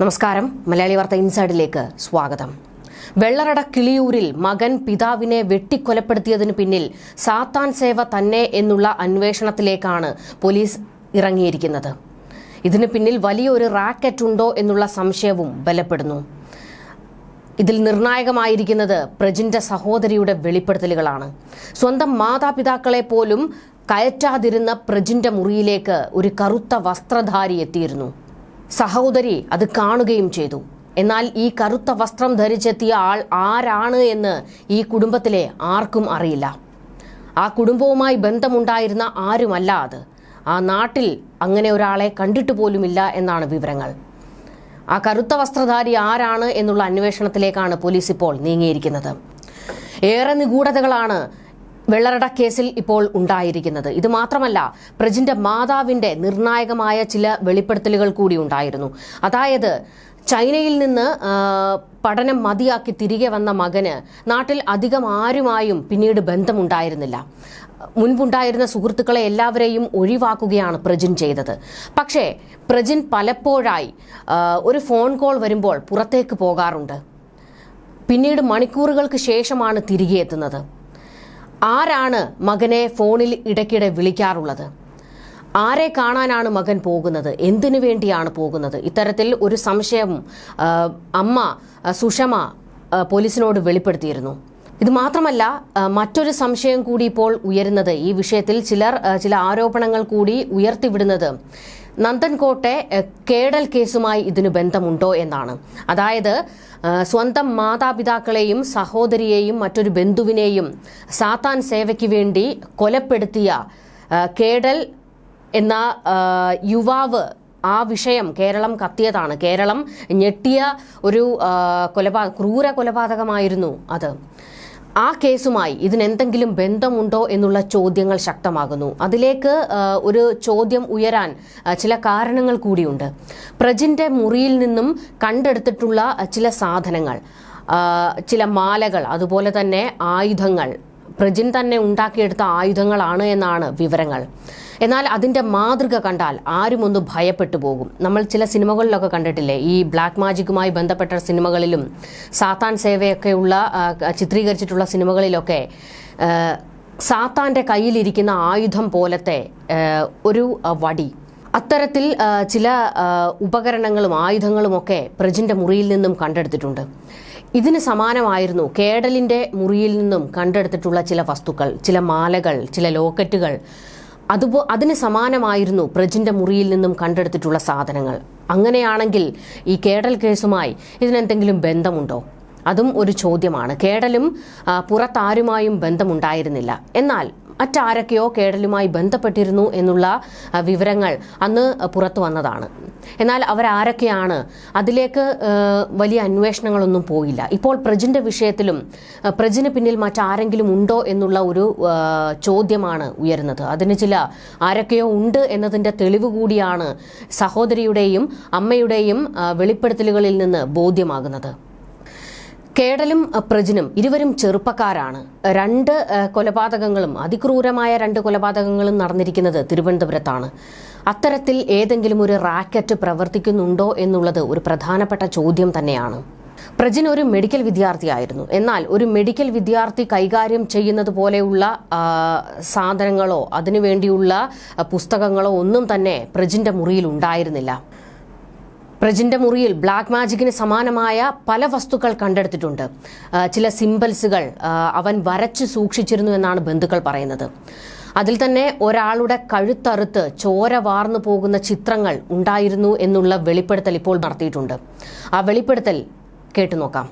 നമസ്കാരം മലയാളി വാർത്ത ഇൻസൈഡിലേക്ക് സ്വാഗതം. വെള്ളറട കിളിയൂരിൽ മകൻ പിതാവിനെ വെട്ടിക്കൊലപ്പെടുത്തിയതിനു പിന്നിൽ സാത്താൻ സേവ തന്നെ എന്നുള്ള അന്വേഷണത്തിലേക്കാണ് പോലീസ് ഇറങ്ങിയിരിക്കുന്നത്. ഇതിനു പിന്നിൽ വലിയൊരു റാക്കറ്റ് ഉണ്ടോ എന്നുള്ള സംശയവും ബലപ്പെടുന്നു. ഇതിൽ നിർണായകമായിരിക്കുന്നത് പ്രജിന്റെ സഹോദരിയുടെ വെളിപ്പെടുത്തലുകളാണ്. സ്വന്തം മാതാപിതാക്കളെ പോലും കയറ്റാതിരുന്ന പ്രജിന്റെ മുറിയിലേക്ക് ഒരു കറുത്ത വസ്ത്രധാരി എത്തിയിരുന്നു. സഹോദരി അത് കാണുകയും ചെയ്തു. എന്നാൽ ഈ കറുത്ത വസ്ത്രം ധരിച്ചെത്തിയ ആൾ ആരാണ് എന്ന് ഈ കുടുംബത്തിലെ ആർക്കും അറിയില്ല. ആ കുടുംബവുമായി ബന്ധമുണ്ടായിരുന്ന ആരുമല്ല അത്. ആ നാട്ടിൽ അങ്ങനെ ഒരാളെ കണ്ടിട്ട് പോലുമില്ല എന്നാണ് വിവരങ്ങൾ. ആ കറുത്ത വസ്ത്രധാരി ആരാണ് എന്നുള്ള അന്വേഷണത്തിലേക്കാണ് പോലീസ് ഇപ്പോൾ നീങ്ങിയിരിക്കുന്നത്. ഏറെ നിഗൂഢതകളാണ് വെള്ളറട കേസിൽ ഇപ്പോൾ ഉണ്ടായിരിക്കുന്നത്. ഇത് മാത്രമല്ല, പ്രജിന്റെ മാതാവിന്റെ നിർണായകമായ ചില വെളിപ്പെടുത്തലുകൾ കൂടി ഉണ്ടായിരുന്നു. അതായത് ചൈനയിൽ നിന്ന് പഠനം മതിയാക്കി തിരികെ വന്ന മകന് നാട്ടിൽ അധികം ആരുമായും പിന്നീട് ബന്ധമുണ്ടായിരുന്നില്ല. മുൻപുണ്ടായിരുന്ന സുഹൃത്തുക്കളെ എല്ലാവരെയും ഒഴിവാക്കുകയാണ് പ്രജിൻ ചെയ്തത്. പക്ഷേ പ്രജിൻ പലപ്പോഴായി ഒരു ഫോൺ കോൾ വരുമ്പോൾ പുറത്തേക്ക് പോകാറുണ്ട്. പിന്നീട് മണിക്കൂറുകൾക്ക് ശേഷമാണ് തിരികെ എത്തുന്നത്. ആരാണ് മകനെ ഫോണിൽ ഇടയ്ക്കിടെ വിളിക്കാറുള്ളത്? ആരെ കാണാനാണ് മകൻ പോകുന്നത്? എന്തിനു വേണ്ടിയാണ് പോകുന്നത്? ഇത്തരത്തിൽ ഒരു സംശയം അമ്മ സുഷമ പോലീസിനോട് വെളിപ്പെടുത്തിയിരുന്നു. ഇത് മാത്രമല്ല, മറ്റൊരു സംശയം കൂടി ഇപ്പോൾ ഉയരുന്നത്, ഈ വിഷയത്തിൽ ചില ആരോപണങ്ങൾ കൂടി ഉയർത്തിവിടുന്നത് നന്ദൻകോട്ടെ കേടൽ കേസുമായി ഇതിന് ബന്ധമുണ്ടോ എന്നാണ്. അതായത് സ്വന്തം മാതാപിതാക്കളെയും സഹോദരിയെയും മറ്റൊരു ബന്ധുവിനെയും സാത്താൻ സേവയ്ക്ക് വേണ്ടി കൊലപ്പെടുത്തിയ കേടൽ എന്ന യുവാവ്, ആ വിഷയം കേരളം കത്തിയതാണ്. കേരളം ഞെട്ടിയ ഒരു ക്രൂര കൊലപാതകമായിരുന്നു അത്. ആ കേസുമായി ഇതിനെന്തെങ്കിലും ബന്ധമുണ്ടോ എന്നുള്ള ചോദ്യങ്ങൾ ശക്തമാകുന്നു. അതിലേക്ക് ഒരു ചോദ്യം ഉയരാൻ ചില കാരണങ്ങൾ കൂടിയുണ്ട്. പ്രജിന്റെ മുറിയിൽ നിന്നും കണ്ടെടുത്തിട്ടുള്ള ചില സാധനങ്ങൾ, ചില മാലകൾ, അതുപോലെ തന്നെ ആയുധങ്ങൾ പ്രജിൻ തന്നെ ഉണ്ടാക്കിയെടുത്ത ആയുധങ്ങളാണ് എന്നാണ് വിവരങ്ങൾ. എന്നാൽ അതിന്റെ മാതൃക കണ്ടാൽ ആരും ഒന്ന് ഭയപ്പെട്ടു പോകും. നമ്മൾ ചില സിനിമകളിലൊക്കെ കണ്ടിട്ടില്ലേ, ഈ ബ്ലാക്ക് മാജിക്കുമായി ബന്ധപ്പെട്ട സിനിമകളിലും സാത്താൻ സേവയൊക്കെയുള്ള ചിത്രീകരിച്ചിട്ടുള്ള സിനിമകളിലൊക്കെ സാത്താന്റെ കയ്യിലിരിക്കുന്ന ആയുധം പോലത്തെ ഒരു വടി, അത്തരത്തിൽ ചില ഉപകരണങ്ങളും ആയുധങ്ങളുമൊക്കെ പ്രജിന്റെ മുറിയിൽ നിന്നും കണ്ടെടുത്തിട്ടുണ്ട്. ഇതിന് സമാനമായിരുന്നു കേടലിന്റെ മുറിയിൽ നിന്നും കണ്ടെടുത്തിട്ടുള്ള ചില വസ്തുക്കൾ, ചില മാലകൾ, ചില ലോക്കറ്റുകൾ. അതിന് സമാനമായിരുന്നു പ്രജിന്റെ മുറിയിൽ നിന്നും കണ്ടെടുത്തിട്ടുള്ള സാധനങ്ങൾ. അങ്ങനെയാണെങ്കിൽ ഈ കേടൽ കേസുമായി ഇതിനെന്തെങ്കിലും ബന്ധമുണ്ടോ? അതും ഒരു ചോദ്യമാണ്. കേടലും പുറത്താരുമായും ബന്ധമുണ്ടായിരുന്നില്ല. എന്നാൽ മറ്റാരൊക്കെയോ കേടലുമായി ബന്ധപ്പെട്ടിരുന്നു എന്നുള്ള വിവരങ്ങൾ അന്ന് പുറത്തു വന്നതാണ്. എന്നാൽ അവരാരൊക്കെയാണ്, അതിലേക്ക് വലിയ അന്വേഷണങ്ങളൊന്നും പോയില്ല. ഇപ്പോൾ പ്രജിന്റെ വിഷയത്തിലും പ്രജിന് പിന്നിൽ മറ്റാരെങ്കിലും ഉണ്ടോ എന്നുള്ള ഒരു ചോദ്യമാണ് ഉയരുന്നത്. അതിന് ആരൊക്കെയോ ഉണ്ട് എന്നതിന്റെ തെളിവ് കൂടിയാണ് സഹോദരിയുടെയും അമ്മയുടെയും വെളിപ്പെടുത്തലുകളിൽ നിന്ന് ബോധ്യമാകുന്നത്. കേടലും പ്രജിനും ഇരുവരും ചെറുപ്പക്കാരാണ്. രണ്ട് കൊലപാതകങ്ങളും, അതിക്രൂരമായ രണ്ട് കൊലപാതകങ്ങളും നടന്നിരിക്കുന്നത് തിരുവനന്തപുരത്താണ്. അത്തരത്തിൽ ഏതെങ്കിലും ഒരു റാക്കറ്റ് പ്രവർത്തിക്കുന്നുണ്ടോ എന്നുള്ളത് ഒരു പ്രധാനപ്പെട്ട ചോദ്യം തന്നെയാണ്. പ്രജിൻ ഒരു മെഡിക്കൽ വിദ്യാർത്ഥിയായിരുന്നു. എന്നാൽ ഒരു മെഡിക്കൽ വിദ്യാർത്ഥി കൈകാര്യം ചെയ്യുന്നത് പോലെയുള്ള സാധനങ്ങളോ അതിനുവേണ്ടിയുള്ള പുസ്തകങ്ങളോ ഒന്നും തന്നെ പ്രജിന്റെ മുറിയിൽ ഉണ്ടായിരുന്നില്ല. പ്രജിന്റെ മുറിയിൽ ബ്ലാക്ക് മാജിക്കിന് സമാനമായ പല വസ്തുക്കൾ കണ്ടെടുത്തിട്ടുണ്ട്. ചില സിംബൽസുകൾ അവൻ വരച്ച് സൂക്ഷിച്ചിരുന്നു എന്നാണ് ബന്ധുക്കൾ പറയുന്നത്. അതിൽ തന്നെ ഒരാളുടെ കഴുത്തറുത്ത് ചോര വാർന്നു പോകുന്ന ചിത്രങ്ങൾ ഉണ്ടായിരുന്നു എന്നുള്ള വെളിപ്പെടുത്തൽ ഇപ്പോൾ നടത്തിയിട്ടുണ്ട്. ആ വെളിപ്പെടുത്തൽ കേട്ടു നോക്കാം.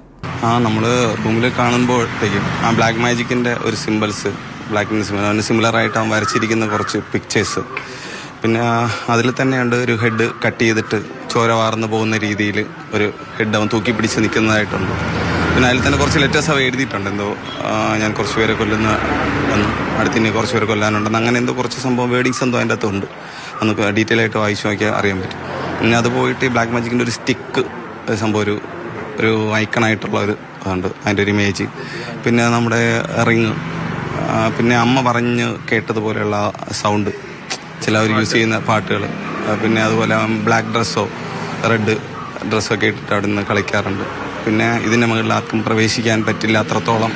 നമ്മൾ റൂമിൽ കാണുമ്പോഴത്തേക്കും ആ ബ്ലാക്ക് മാജിക്കിന്റെ ഒരു സിംബൽസ്, ബ്ലാക്കിന് സിമിലർ ആയിട്ട് അവൻ വരച്ചിരിക്കുന്ന കുറച്ച് പിക്ചേഴ്സ്, പിന്നെ അതിൽ തന്നെയുണ്ട് ഒരു ഹെഡ് കട്ട് ചെയ്തിട്ട് ചോര വാർന്നു പോകുന്ന രീതിയിൽ ഒരു ഹെഡ് അവൻ തൂക്കി പിടിച്ച് നിൽക്കുന്നതായിട്ടുണ്ട്. പിന്നെ അതിൽ തന്നെ കുറച്ച് ലെറ്റേഴ്സ് അവ എഴുതിയിട്ടുണ്ട്. എന്തോ ഞാൻ കുറച്ച് പേരെ കൊല്ലുന്ന വന്നു, അടുത്തിനെ കുറച്ച് പേരെ കൊല്ലാനുണ്ടെന്ന്, അങ്ങനെ എന്തോ കുറച്ച് സംഭവം വേർഡിങ്സ് എന്തോ അതിൻ്റെ അകത്തുണ്ട്. അന്ന് ഡീറ്റെയിൽ ആയിട്ട് വായിച്ചു നോക്കിയാൽ അറിയാൻ പറ്റും. പിന്നെ അത് പോയിട്ട് ബ്ലാക്ക് മാജിക്കിൻ്റെ ഒരു സ്റ്റിക്ക് സംഭവം, ഒരു ഐക്കണായിട്ടുള്ള ഒരു അതുണ്ട്, അതിൻ്റെ ഒരു ഇമേജ്. പിന്നെ നമ്മുടെ റിങ്, പിന്നെ അമ്മ പറഞ്ഞ് കേട്ടതുപോലെയുള്ള സൗണ്ട്, ചിലവർ യൂസ് ചെയ്യുന്ന പാട്ടുകൾ, പിന്നെ അതുപോലെ ബ്ലാക്ക് ഡ്രസ്സോ റെഡ് ഡ്രസ്സൊക്കെ ഇട്ടിട്ട് അവിടെ നിന്ന് കളിക്കാറുണ്ട്. പിന്നെ ഇതിൻ്റെ മുകളിൽ ആർക്കും പ്രവേശിക്കാൻ പറ്റില്ല, അത്രത്തോളം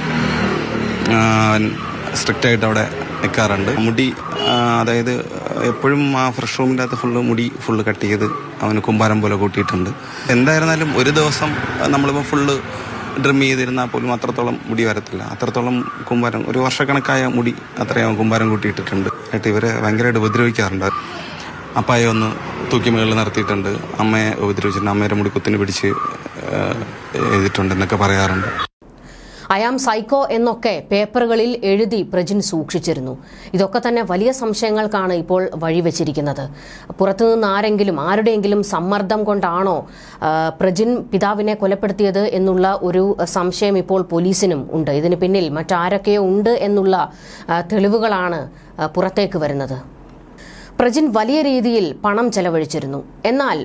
സ്ട്രിക്റ്റായിട്ട് അവിടെ നിൽക്കാറുണ്ട്. മുടി അതായത് എപ്പോഴും ആ ഫ്രഷ് റൂമിൻ്റെ അകത്ത് മുടി കട്ട് ചെയ്ത് അവന് കുമ്പാരം പോലെ കൂട്ടിയിട്ടുണ്ട്. എന്തായിരുന്നാലും ഒരു ദിവസം നമ്മളിപ്പോൾ ഡ്രിം ചെയ്തിരുന്നാൽ പോലും അത്രത്തോളം മുടി വരത്തില്ല. അത്രത്തോളം കുമ്പാരം, ഒരു വർഷക്കണക്കായ മുടി അത്രയും കുമ്പാരം കൂട്ടിയിട്ടിട്ടുണ്ട്. ആയിട്ട് ഇവരെ ഭയങ്കരമായിട്ട് ഉപദ്രവിക്കാറുണ്ട്. അപ്പായെ ഒന്ന് തൂക്കി മുകളിൽ നിർത്തിയിട്ടുണ്ട്, അമ്മയെ ഉപദ്രവിച്ചിട്ടുണ്ട്, അമ്മയുടെ മുടി കുത്തിന് പിടിച്ച് ചെയ്തിട്ടുണ്ട് എന്നൊക്കെ പറയാറുണ്ട്. അയാം സൈക്കോ എന്നൊക്കെ പേപ്പറുകളിൽ എഴുതി പ്രജിൻ സൂക്ഷിച്ചിരുന്നു. ഇതൊക്കെ തന്നെ വലിയ സംശയങ്ങൾക്കാണ് ഇപ്പോൾ വഴിവെച്ചിരിക്കുന്നത്. പുറത്തുനിന്ന് ആരുടെയെങ്കിലും സമ്മർദ്ദം കൊണ്ടാണോ പ്രജിൻ പിതാവിനെ കൊലപ്പെടുത്തിയത് എന്നുള്ള ഒരു സംശയം ഇപ്പോൾ പോലീസിനും ഉണ്ട്. ഇതിന് പിന്നിൽ മറ്റാരൊക്കെയോ ഉണ്ട് എന്നുള്ള തെളിവുകളാണ് പുറത്തേക്ക് വരുന്നത്. പ്രജിൻ വലിയ രീതിയിൽ പണം ചെലവഴിച്ചിരുന്നു. എന്നാൽ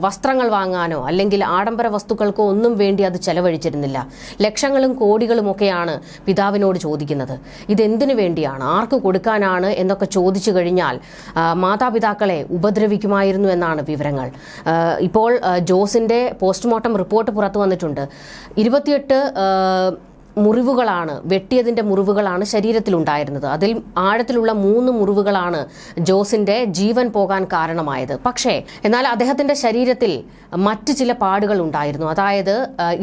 വസ്ത്രങ്ങൾ വാങ്ങാനോ അല്ലെങ്കിൽ ആഡംബര വസ്തുക്കൾക്കോ ഒന്നും വേണ്ടി അത് ചെലവഴിച്ചിരുന്നില്ല. ലക്ഷങ്ങളും കോടികളുമൊക്കെയാണ് പിതാവിനോട് ചോദിക്കുന്നത്. ഇതെന്തിനു വേണ്ടിയാണ്, ആർക്ക് കൊടുക്കാനാണ് എന്നൊക്കെ ചോദിച്ചു കഴിഞ്ഞാൽ മാതാപിതാക്കളെ ഉപദ്രവിക്കുമായിരുന്നു എന്നാണ് വിവരങ്ങൾ. ഇപ്പോൾ ജോസിന്റെ പോസ്റ്റ്മോർട്ടം റിപ്പോർട്ട് പുറത്തു വന്നിട്ടുണ്ട്. 28 മുറിവുകളാണ്, വെട്ടിയതിന്റെ മുറിവുകളാണ് ശരീരത്തിലുണ്ടായിരുന്നത്. അതിൽ ആഴത്തിലുള്ള 3 മുറിവുകളാണ് ജോസിന്റെ ജീവൻ പോകാൻ കാരണമായത്. പക്ഷേ എന്നാൽ അദ്ദേഹത്തിന്റെ ശരീരത്തിൽ മറ്റ് ചില പാടുകൾ ഉണ്ടായിരുന്നു. അതായത്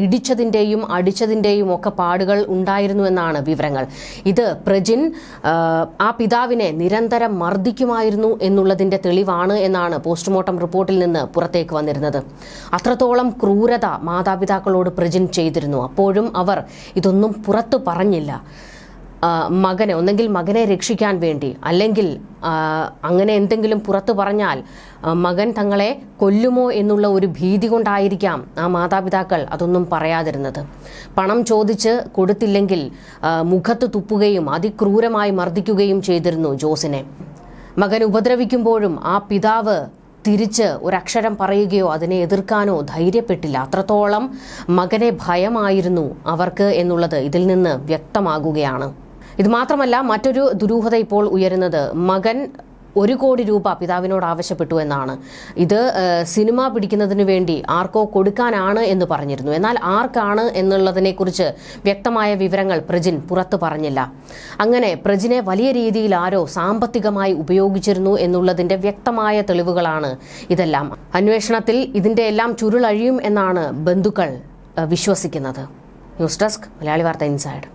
ഇടിച്ചതിന്റെയും അടിച്ചതിന്റെയും ഒക്കെ പാടുകൾ ഉണ്ടായിരുന്നു എന്നാണ് വിവരങ്ങൾ. ഇത് പ്രജിൻ ആ പിതാവിനെ നിരന്തരം മർദ്ദിക്കുമായിരുന്നു എന്നുള്ളതിന്റെ തെളിവാണ് എന്നാണ് പോസ്റ്റ്മോർട്ടം റിപ്പോർട്ടിൽ നിന്ന് പുറത്തേക്ക് വന്നിരുന്നത്. അത്രത്തോളം ക്രൂരത മാതാപിതാക്കളോട് പ്രജിൻ ചെയ്തിരുന്നു. അപ്പോഴും അവർ ഇതൊന്നും പുറത്തു പറഞ്ഞില്ല. ഒന്നെങ്കിൽ മകനെ രക്ഷിക്കാൻ വേണ്ടി, അല്ലെങ്കിൽ അങ്ങനെ എന്തെങ്കിലും പുറത്തു പറഞ്ഞാൽ മകൻ തങ്ങളെ കൊല്ലുമോ എന്നുള്ള ഒരു ഭീതി കൊണ്ടായിരിക്കാം ആ മാതാപിതാക്കൾ അതൊന്നും പറയാതിരുന്നത്. പണം ചോദിച്ച് കൊടുത്തില്ലെങ്കിൽ മുഖത്ത് തുപ്പുകയും അതിക്രൂരമായി മർദ്ദിക്കുകയും ചെയ്തിരുന്നു ജോസിനെ. മകൻ ഉപദ്രവിക്കുമ്പോഴും ആ പിതാവ് തിരിച്ച് ഒരക്ഷരം പറയുകയോ അതിനെ എതിർക്കാനോ ധൈര്യപ്പെട്ടില്ല. അത്രത്തോളം മകനെ ഭയമായിരുന്നു അവർക്ക് എന്നുള്ളത് ഇതിൽ നിന്ന് വ്യക്തമാകുകയാണ്. ഇത് മാത്രമല്ല, മറ്റൊരു ദുരൂഹത ഇപ്പോൾ ഉയരുന്നത് മകൻ 1 കോടി രൂപ പിതാവിനോട് ആവശ്യപ്പെട്ടു എന്നാണ്. ഇത് സിനിമ പിടിക്കുന്നതിന് വേണ്ടി ആർക്കോ കൊടുക്കാനാണ് എന്ന് പറഞ്ഞിരുന്നു. എന്നാൽ ആർക്കാണ് എന്നുള്ളതിനെക്കുറിച്ച് വ്യക്തമായ വിവരങ്ങൾ പ്രജിൻ പുറത്തു പറഞ്ഞില്ല. അങ്ങനെ പ്രജിനെ വലിയ രീതിയിൽ ആരോ സാമ്പത്തികമായി ഉപയോഗിച്ചിരുന്നു എന്നുള്ളതിന്റെ വ്യക്തമായ തെളിവുകളാണ് ഇതെല്ലാം. അന്വേഷണത്തിൽ ഇതിന്റെ എല്ലാം ചുരുളഴിയും എന്നാണ് ബന്ധുക്കൾ വിശ്വസിക്കുന്നത്. ന്യൂസ് ഡെസ്ക്, മലയാളി വാർത്ത ഇൻസൈഡ്.